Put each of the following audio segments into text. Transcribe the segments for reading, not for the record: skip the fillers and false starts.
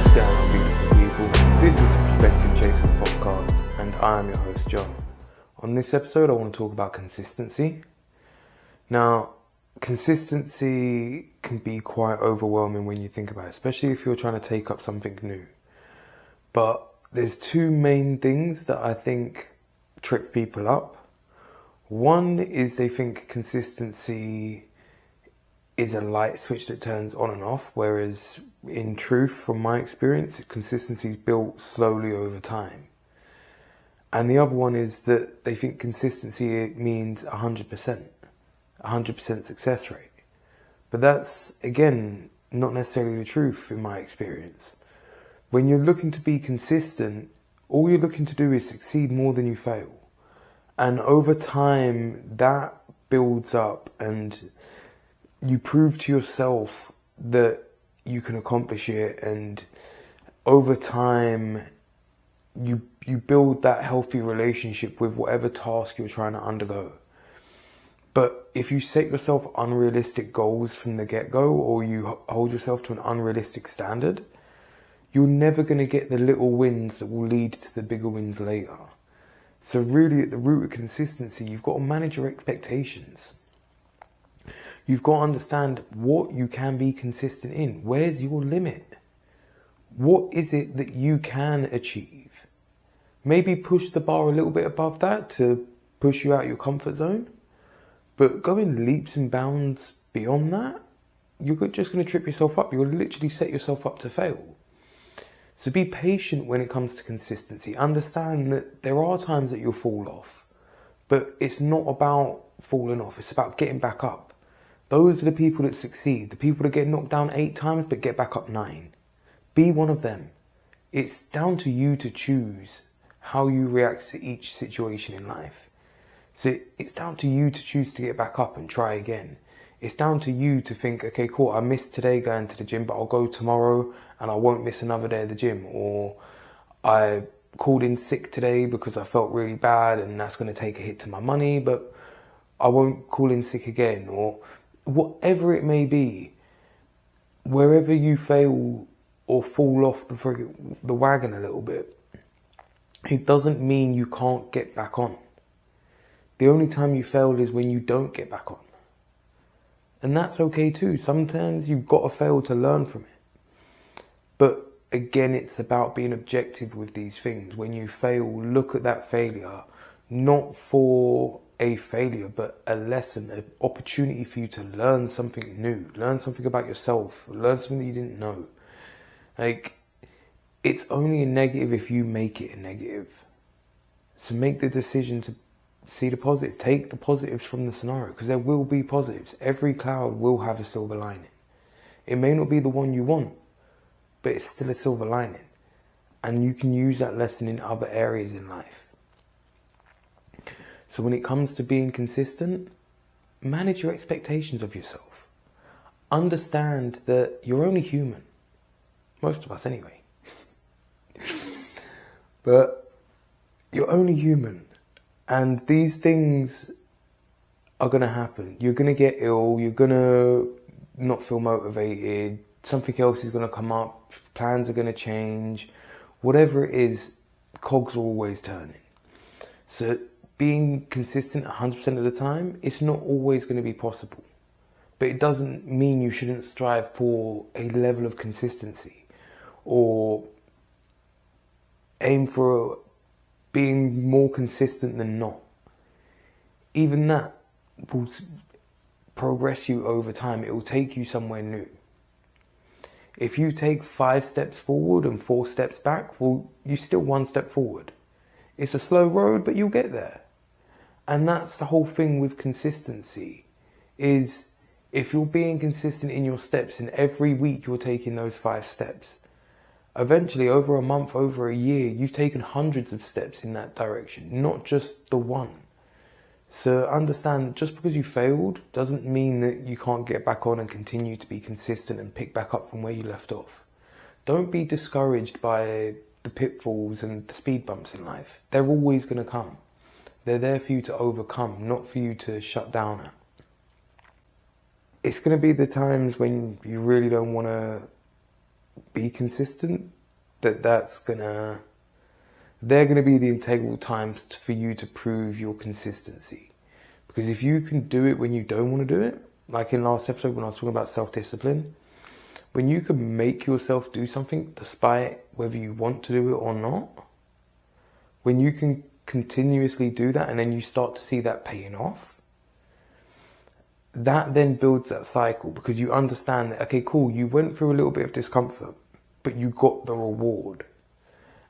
What's going on, beautiful people? This is the Perspective Chasers podcast, and I am your host, John. On this episode, I want to talk about consistency. Now, consistency can be quite overwhelming when you think about it, especially if you're trying to take up something new. But there's two main things that I think trip people up. One is they think consistency is a light switch that turns on and off, whereas in truth, from my experience, consistency is built slowly over time. And the other one is that they think consistency means 100% success rate. But that's, again, not necessarily the truth in my experience. When you're looking to be consistent, all you're looking to do is succeed more than you fail. And over time, that builds up and you prove to yourself that you can accomplish it, and over time you build that healthy relationship with whatever task you're trying to undergo. But if you set yourself unrealistic goals from the get-go, or you hold yourself to an unrealistic standard, you're never going to get the little wins that will lead to the bigger wins later. So really, at the root of consistency, you've got to manage your expectations. You've got to understand what you can be consistent in. Where's your limit? What is it that you can achieve? Maybe push the bar a little bit above that to push you out your comfort zone. But going leaps and bounds beyond that, you're just going to trip yourself up. You'll literally set yourself up to fail. So be patient when it comes to consistency. Understand that there are times that you'll fall off. But it's not about falling off. It's about getting back up. Those are the people that succeed. The people that get knocked down 8 times but get back up 9. Be one of them. It's down to you to choose how you react to each situation in life. So it's down to you to choose to get back up and try again. It's down to you to think, okay, cool, I missed today going to the gym, but I'll go tomorrow and I won't miss another day at the gym. Or I called in sick today because I felt really bad and that's going to take a hit to my money, but I won't call in sick again. Or whatever it may be, wherever you fail or fall off the wagon a little bit, it doesn't mean you can't get back on. The only time you fail is when you don't get back on. And that's okay too. Sometimes you've got to fail to learn from it. But again, it's about being objective with these things. When you fail, look at that failure, not for a failure, but a lesson, an opportunity for you to learn something new, learn something about yourself, learn something that you didn't know. Like, it's only a negative if you make it a negative. So make the decision to see the positive. Take the positives from the scenario, because there will be positives. Every cloud will have a silver lining. It may not be the one you want, but it's still a silver lining. And you can use that lesson in other areas in life. So when it comes to being consistent, manage your expectations of yourself. Understand that you're only human. Most of us anyway. But you're only human. And these things are going to happen. You're going to get ill. You're going to not feel motivated. Something else is going to come up. Plans are going to change. Whatever it is, cogs are always turning. So being consistent 100% of the time, it's not always going to be possible. But it doesn't mean you shouldn't strive for a level of consistency or aim for being more consistent than not. Even that will progress you over time. It will take you somewhere new. If you take 5 steps forward and 4 steps back, well, you're still 1 step forward. It's a slow road, but you'll get there. And that's the whole thing with consistency, is if you're being consistent in your steps and every week you're taking those 5 steps, eventually over a month, over a year, you've taken hundreds of steps in that direction, not just the one. So understand that just because you failed doesn't mean that you can't get back on and continue to be consistent and pick back up from where you left off. Don't be discouraged by the pitfalls and the speed bumps in life. They're always going to come. They're there for you to overcome, not for you to shut down at. It's going to be the times when you really don't want to be consistent they're gonna be the integral times for you to prove your consistency. Because if you can do it when you don't want to do it, like in last episode when I was talking about self-discipline, when you can make yourself do something despite whether you want to do it or not, when you can continuously do that and then you start to see that paying off, that then builds that cycle, because you understand that, okay, cool, you went through a little bit of discomfort, but you got the reward.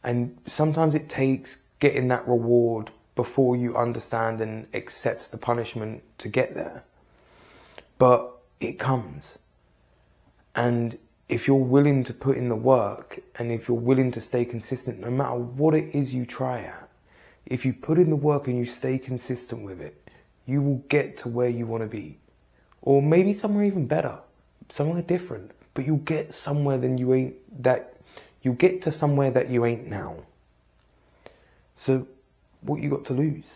And sometimes it takes getting that reward before you understand and accept the punishment to get there. But it comes. And if you're willing to put in the work, and if you're willing to stay consistent, no matter what it is you try at, if you put in the work and you stay consistent with it, you will get to where you want to be. Or maybe somewhere even better, somewhere different. But you'll get somewhere you'll get to somewhere that you ain't now. So what you got to lose?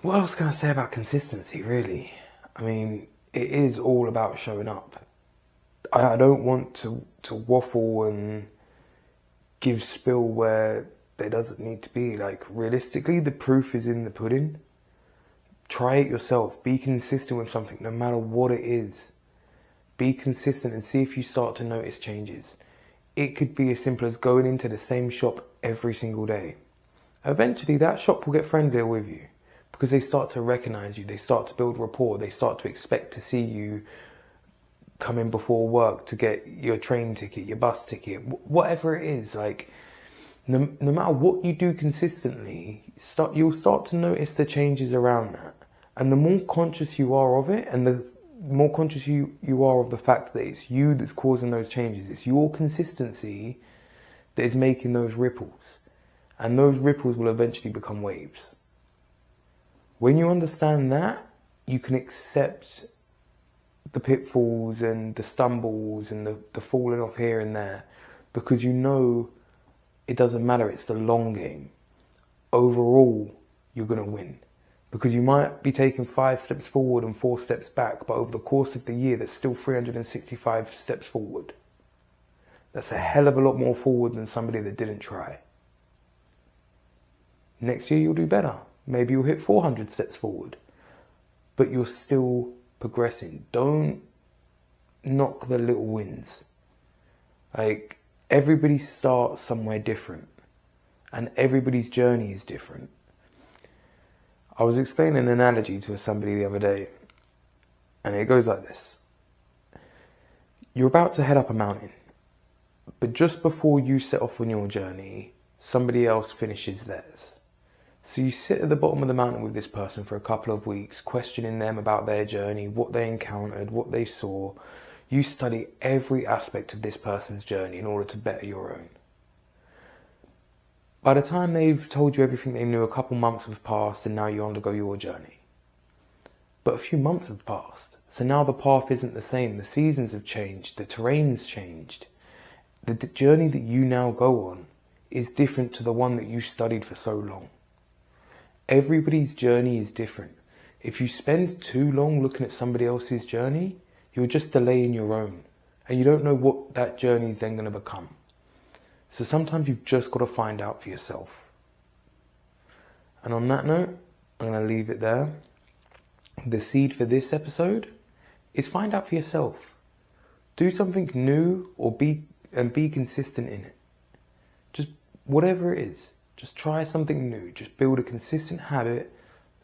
What else can I say about consistency, really? I mean, it is all about showing up. I don't want to waffle and give spill where there doesn't need to be. Like, realistically, the proof is in the pudding. Try it yourself. Be consistent with something, no matter what it is. Be consistent and see if you start to notice changes. It could be as simple as going into the same shop every single day. Eventually, that shop will get friendlier with you because they start to recognize you. They start to build rapport. They start to expect to see you come in before work to get your train ticket, your bus ticket, whatever it is. Like, no matter what you do consistently, you'll start to notice the changes around that. And the more conscious you are of it, and the more conscious you are of the fact that it's you that's causing those changes, it's your consistency that is making those ripples. And those ripples will eventually become waves. When you understand that, you can accept the pitfalls and the stumbles and the falling off here and there, because you know it doesn't matter, it's the long game. Overall, you're going to win. Because you might be taking 5 steps forward and 4 steps back, but over the course of the year, there's still 365 steps forward. That's a hell of a lot more forward than somebody that didn't try. Next year, you'll do better. Maybe you'll hit 400 steps forward, but you're still progressing. Don't knock the little wins. Like, everybody starts somewhere different, and everybody's journey is different. I was explaining an analogy to somebody the other day, and it goes like this. You're about to head up a mountain, but just before you set off on your journey, somebody else finishes theirs. So you sit at the bottom of the mountain with this person for a couple of weeks, questioning them about their journey, what they encountered, what they saw. You study every aspect of this person's journey in order to better your own. By the time they've told you everything they knew, a couple months have passed, and now you undergo your journey. But a few months have passed, so now the path isn't the same. The seasons have changed, the terrain's changed. The journey that you now go on is different to the one that you studied for so long. Everybody's journey is different. If you spend too long looking at somebody else's journey, you're just delaying your own, and you don't know what that journey is then going to become. So sometimes you've just got to find out for yourself. And on that note, I'm going to leave it there. The seed for this episode is find out for yourself. Do something new or be consistent in it. Just whatever it is. Just try something new. Just build a consistent habit.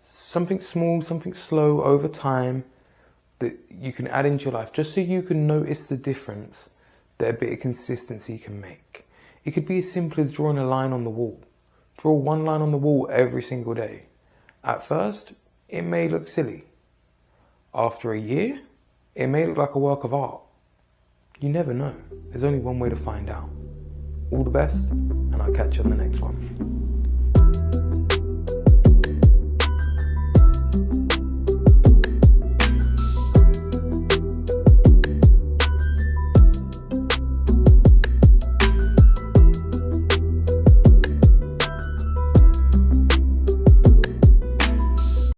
Something small, something slow over time that you can add into your life, just so you can notice the difference that a bit of consistency can make. It could be as simple as drawing a line on the wall. Draw one line on the wall every single day. At first, it may look silly. After a year, it may look like a work of art. You never know. There's only one way to find out. All the best, and I'll catch you on the next one.